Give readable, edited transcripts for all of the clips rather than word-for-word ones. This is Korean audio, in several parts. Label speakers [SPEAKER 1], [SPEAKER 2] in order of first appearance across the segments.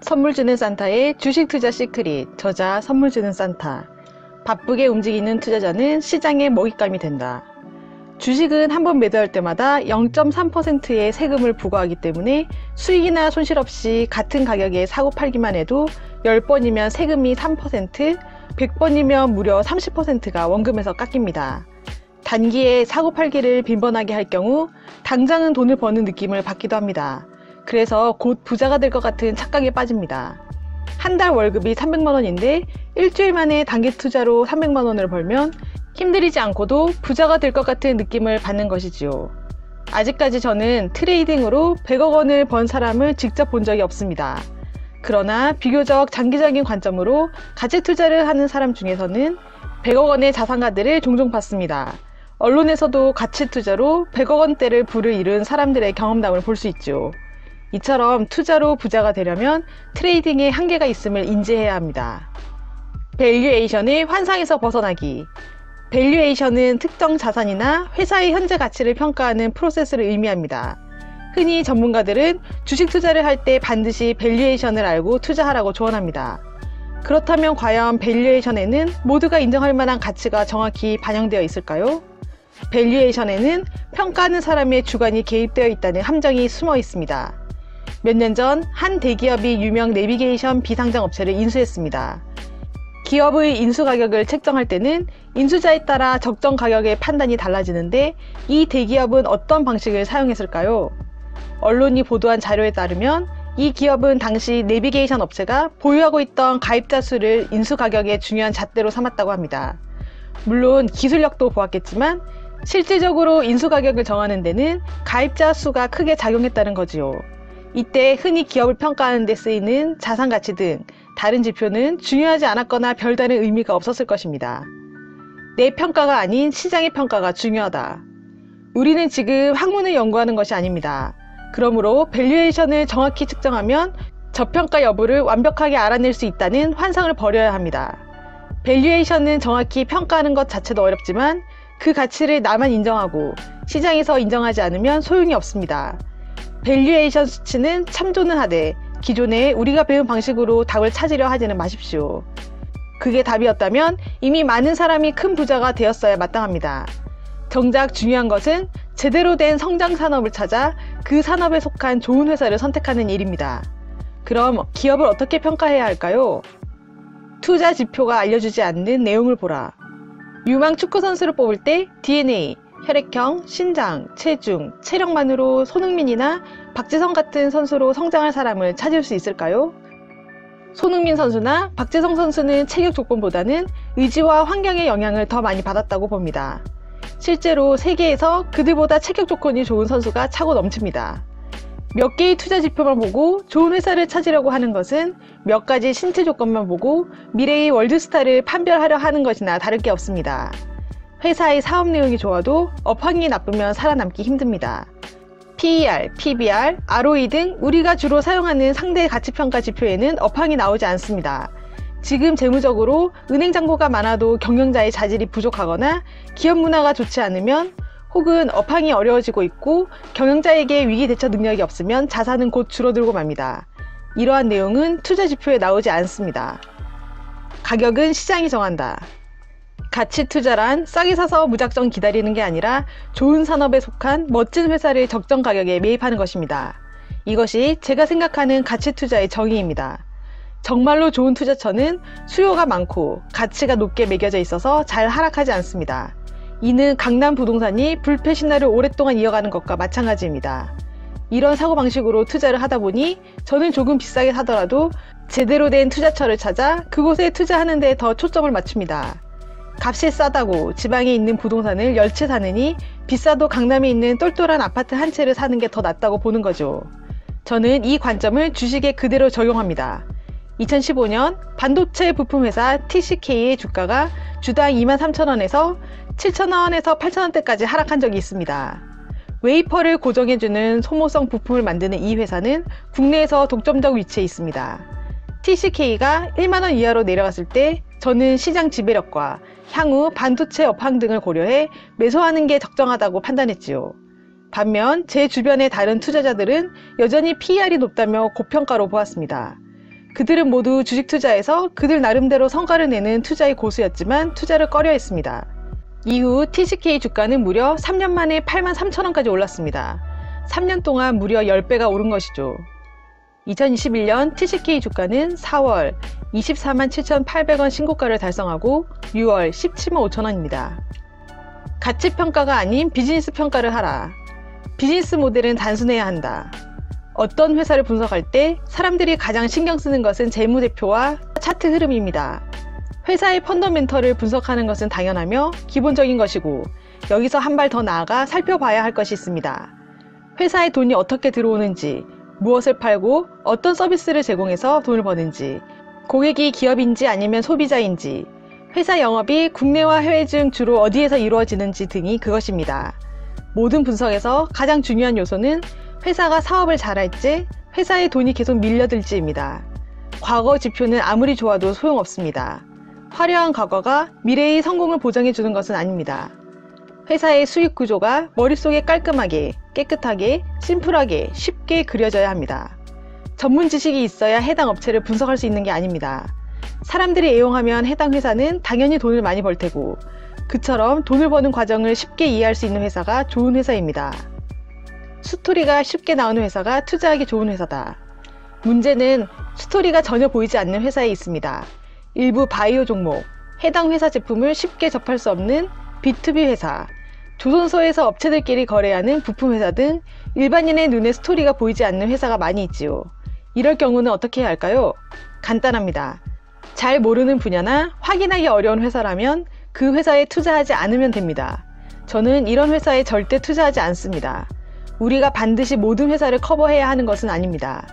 [SPEAKER 1] 선물 주는 산타의 주식 투자 시크릿, 저자 선물 주는 산타. 바쁘게 움직이는 투자자는 시장의 먹잇감이 된다. 주식은 한번 매도할 때마다 0.3%의 세금을 부과하기 때문에 수익이나 손실 없이 같은 가격에 사고 팔기만 해도 10번이면 세금이 3%, 100번이면 무려 30%가 원금에서 깎입니다. 단기에 사고 팔기를 빈번하게 할 경우 당장은 돈을 버는 느낌을 받기도 합니다. 그래서 곧 부자가 될 것 같은 착각에 빠집니다. 한 달 월급이 300만 원인데 일주일 만에 단기 투자로 300만 원을 벌면 힘들이지 않고도 부자가 될 것 같은 느낌을 받는 것이지요. 아직까지 저는 트레이딩으로 100억 원을 번 사람을 직접 본 적이 없습니다. 그러나 비교적 장기적인 관점으로 가치 투자를 하는 사람 중에서는 100억 원의 자산가들을 종종 봤습니다. 언론에서도 가치 투자로 100억 원대를 부를 이룬 사람들의 경험담을 볼 수 있죠. 이처럼 투자로 부자가 되려면 트레이딩에 한계가 있음을 인지해야 합니다. 밸류에이션의 환상에서 벗어나기. 밸류에이션은 특정 자산이나 회사의 현재 가치를 평가하는 프로세스를 의미합니다. 흔히 전문가들은 주식 투자를 할 때 반드시 밸류에이션을 알고 투자하라고 조언합니다. 그렇다면 과연 밸류에이션에는 모두가 인정할 만한 가치가 정확히 반영되어 있을까요? 밸류에이션에는 평가하는 사람의 주관이 개입되어 있다는 함정이 숨어 있습니다. 몇 년 전 한 대기업이 유명 내비게이션 비상장 업체를 인수했습니다. 기업의 인수 가격을 책정할 때는 인수자에 따라 적정 가격의 판단이 달라지는데 이 대기업은 어떤 방식을 사용했을까요? 언론이 보도한 자료에 따르면 이 기업은 당시 내비게이션 업체가 보유하고 있던 가입자 수를 인수 가격의 중요한 잣대로 삼았다고 합니다. 물론 기술력도 보았겠지만 실질적으로 인수 가격을 정하는 데는 가입자 수가 크게 작용했다는 거지요. 이때 흔히 기업을 평가하는 데 쓰이는 자산가치 등 다른 지표는 중요하지 않았거나 별다른 의미가 없었을 것입니다. 내 평가가 아닌 시장의 평가가 중요하다. 우리는 지금 학문을 연구하는 것이 아닙니다. 그러므로 밸류에이션을 정확히 측정하면 저평가 여부를 완벽하게 알아낼 수 있다는 환상을 버려야 합니다. 밸류에이션은 정확히 평가하는 것 자체도 어렵지만 그 가치를 나만 인정하고 시장에서 인정하지 않으면 소용이 없습니다. 밸류에이션 수치는 참조는 하되 기존에 우리가 배운 방식으로 답을 찾으려 하지는 마십시오. 그게 답이었다면 이미 많은 사람이 큰 부자가 되었어야 마땅합니다. 정작 중요한 것은 제대로 된 성장 산업을 찾아 그 산업에 속한 좋은 회사를 선택하는 일입니다. 그럼 기업을 어떻게 평가해야 할까요? 투자 지표가 알려주지 않는 내용을 보라. 유망 축구 선수를 뽑을 때 DNA, 혈액형, 신장, 체중, 체력만으로 손흥민이나 박지성 같은 선수로 성장할 사람을 찾을 수 있을까요? 손흥민 선수나 박지성 선수는 체격 조건보다는 의지와 환경의 영향을 더 많이 받았다고 봅니다. 실제로 세계에서 그들보다 체격 조건이 좋은 선수가 차고 넘칩니다. 몇 개의 투자 지표만 보고 좋은 회사를 찾으려고 하는 것은 몇 가지 신체 조건만 보고 미래의 월드스타를 판별하려 하는 것이나 다를 게 없습니다. 회사의 사업 내용이 좋아도 업황이 나쁘면 살아남기 힘듭니다. PER, PBR, ROE 등 우리가 주로 사용하는 상대 가치평가 지표에는 업황이 나오지 않습니다. 지금 재무적으로 은행 잔고가 많아도 경영자의 자질이 부족하거나 기업 문화가 좋지 않으면 혹은 업황이 어려워지고 있고 경영자에게 위기 대처 능력이 없으면 자산은 곧 줄어들고 맙니다. 이러한 내용은 투자 지표에 나오지 않습니다. 가격은 시장이 정한다. 가치 투자란 싸게 사서 무작정 기다리는 게 아니라 좋은 산업에 속한 멋진 회사를 적정 가격에 매입하는 것입니다. 이것이 제가 생각하는 가치 투자의 정의입니다. 정말로 좋은 투자처는 수요가 많고 가치가 높게 매겨져 있어서 잘 하락하지 않습니다. 이는 강남 부동산이 불패 신화를 오랫동안 이어가는 것과 마찬가지입니다. 이런 사고방식으로 투자를 하다 보니 저는 조금 비싸게 사더라도 제대로 된 투자처를 찾아 그곳에 투자하는 데 더 초점을 맞춥니다. 값이 싸다고 지방에 있는 부동산을 10채 사느니 비싸도 강남에 있는 똘똘한 아파트 한 채를 사는 게 더 낫다고 보는 거죠. 저는 이 관점을 주식에 그대로 적용합니다. 2015년 반도체 부품 회사 TCK의 주가가 주당 23,000원에서 7,000원에서 8,000원대까지 하락한 적이 있습니다. 웨이퍼를 고정해주는 소모성 부품을 만드는 이 회사는 국내에서 독점적 위치에 있습니다. TCK가 1만원 이하로 내려갔을 때 저는 시장 지배력과 향후 반도체 업황 등을 고려해 매수하는 게 적정하다고 판단했지요. 반면 제 주변의 다른 투자자들은 여전히 PER이 높다며 고평가로 보았습니다. 그들은 모두 주식 투자에서 그들 나름대로 성과를 내는 투자의 고수였지만 투자를 꺼려 했습니다. 이후 TCK 주가는 무려 3년 만에 83,000원까지 올랐습니다. 3년 동안 무려 10배가 오른 것이죠. 2021년 TCK 주가는 4월 247,800원 신고가를 달성하고 6월 175,000원입니다. 가치평가가 아닌 비즈니스 평가를 하라. 비즈니스 모델은 단순해야 한다. 어떤 회사를 분석할 때 사람들이 가장 신경 쓰는 것은 재무제표와 차트 흐름입니다. 회사의 펀더멘털을 분석하는 것은 당연하며 기본적인 것이고 여기서 한 발 더 나아가 살펴봐야 할 것이 있습니다. 회사에 돈이 어떻게 들어오는지, 무엇을 팔고 어떤 서비스를 제공해서 돈을 버는지, 고객이 기업인지 아니면 소비자인지, 회사 영업이 국내와 해외 중 주로 어디에서 이루어지는지 등이 그것입니다. 모든 분석에서 가장 중요한 요소는 회사가 사업을 잘할지, 회사에 돈이 계속 밀려들지입니다. 과거 지표는 아무리 좋아도 소용없습니다. 화려한 과거가 미래의 성공을 보장해주는 것은 아닙니다. 회사의 수익 구조가 머릿속에 깔끔하게, 깨끗하게, 심플하게, 쉽게 그려져야 합니다. 전문 지식이 있어야 해당 업체를 분석할 수 있는 게 아닙니다. 사람들이 애용하면 해당 회사는 당연히 돈을 많이 벌 테고, 그처럼 돈을 버는 과정을 쉽게 이해할 수 있는 회사가 좋은 회사입니다. 스토리가 쉽게 나오는 회사가 투자하기 좋은 회사다. 문제는 스토리가 전혀 보이지 않는 회사에 있습니다. 일부 바이오 종목, 해당 회사 제품을 쉽게 접할 수 없는 B2B 회사, 조선소에서 업체들끼리 거래하는 부품 회사 등 일반인의 눈에 스토리가 보이지 않는 회사가 많이 있지요. 이럴 경우는 어떻게 해야 할까요? 간단합니다. 잘 모르는 분야나 확인하기 어려운 회사라면 그 회사에 투자하지 않으면 됩니다. 저는 이런 회사에 절대 투자하지 않습니다. 우리가 반드시 모든 회사를 커버해야 하는 것은 아닙니다.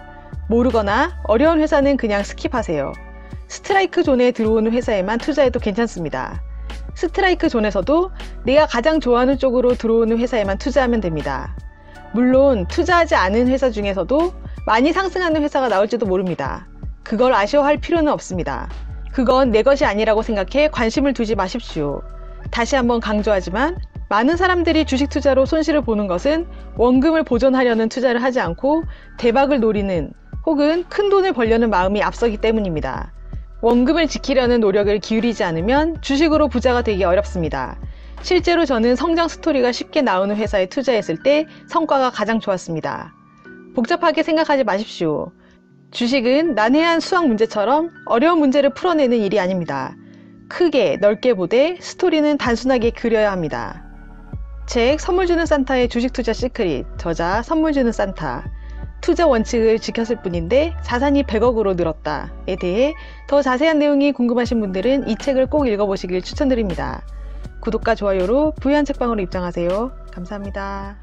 [SPEAKER 1] 모르거나 어려운 회사는 그냥 스킵하세요. 스트라이크 존에 들어오는 회사에만 투자해도 괜찮습니다. 스트라이크 존에서도 내가 가장 좋아하는 쪽으로 들어오는 회사에만 투자하면 됩니다. 물론 투자하지 않은 회사 중에서도 많이 상승하는 회사가 나올지도 모릅니다. 그걸 아쉬워할 필요는 없습니다. 그건 내 것이 아니라고 생각해 관심을 두지 마십시오. 다시 한번 강조하지만 많은 사람들이 주식 투자로 손실을 보는 것은 원금을 보존하려는 투자를 하지 않고 대박을 노리는 혹은 큰 돈을 벌려는 마음이 앞서기 때문입니다. 원금을 지키려는 노력을 기울이지 않으면 주식으로 부자가 되기 어렵습니다. 실제로 저는 성장 스토리가 쉽게 나오는 회사에 투자했을 때 성과가 가장 좋았습니다. 복잡하게 생각하지 마십시오. 주식은 난해한 수학 문제처럼 어려운 문제를 풀어내는 일이 아닙니다. 크게 넓게 보되 스토리는 단순하게 그려야 합니다. 책 선물 주는 산타의 주식 투자 시크릿, 저자 선물 주는 산타. 투자 원칙을 지켰을 뿐인데 자산이 100억으로 늘었다에 대해 더 자세한 내용이 궁금하신 분들은 이 책을 꼭 읽어보시길 추천드립니다. 구독과 좋아요로 부유한 책방으로 입장하세요. 감사합니다.